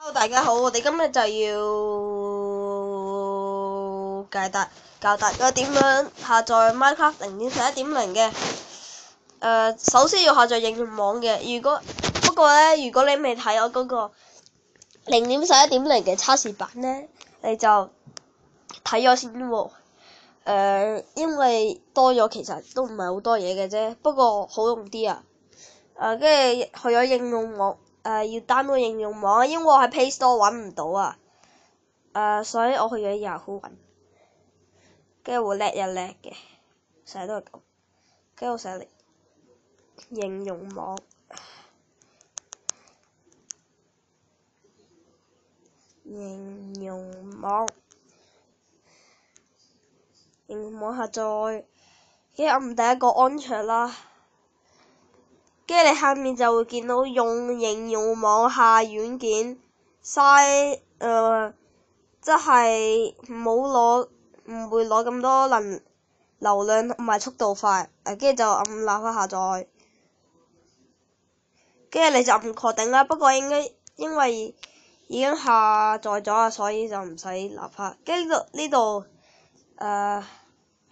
Hello，大家好，我哋今日就要教大家點樣下載 Minecraft 0.11.0嘅。首先要下載應用網嘅。不過咧，如果你未睇我嗰個0.11.0嘅測試版咧，你就睇咗先喎。因為多咗其實都唔係好多嘢嘅啫，不過好用啲啊。跟住去咗應用網。要 download 應用網，因為我喺 Play Store 揾唔到啊。所以我去咗 Yahoo 揾，跟住會叻一叻嘅，成日都係咁。跟住我寫嚟應用網，應用網下載，跟住按第一個安卓啦。跟住你下面就會見到用應用網下軟件，即係唔會攞咁多流量同埋速度快。跟住就按立刻下載，跟住你就按確定啦。不過因為已經下載咗啊，所以就唔使立刻。跟住呢度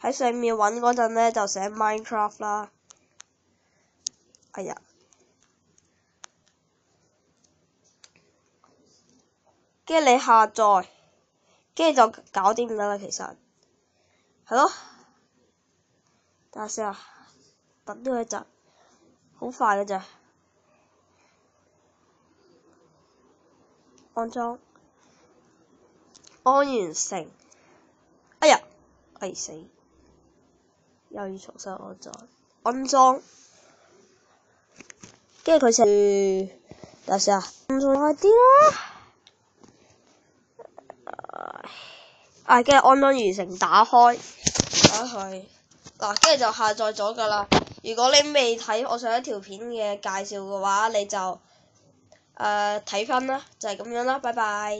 喺上面揾嗰陣咧，就寫 Minecraft 啦。哎呀，跟住你下載，跟住就搞掂㗎啦。其實係咯，等下先啊，等多一陣，好快㗎咋。安裝，安完成。哎呀，死！又要重新安裝。跟住佢先，等下先啊，安裝快啲啦！跟住安裝完成，打開佢，跟住就下載咗㗎啦。如果你未睇我上一條片嘅介紹嘅話，你就睇返啦，就係咁樣啦，拜拜。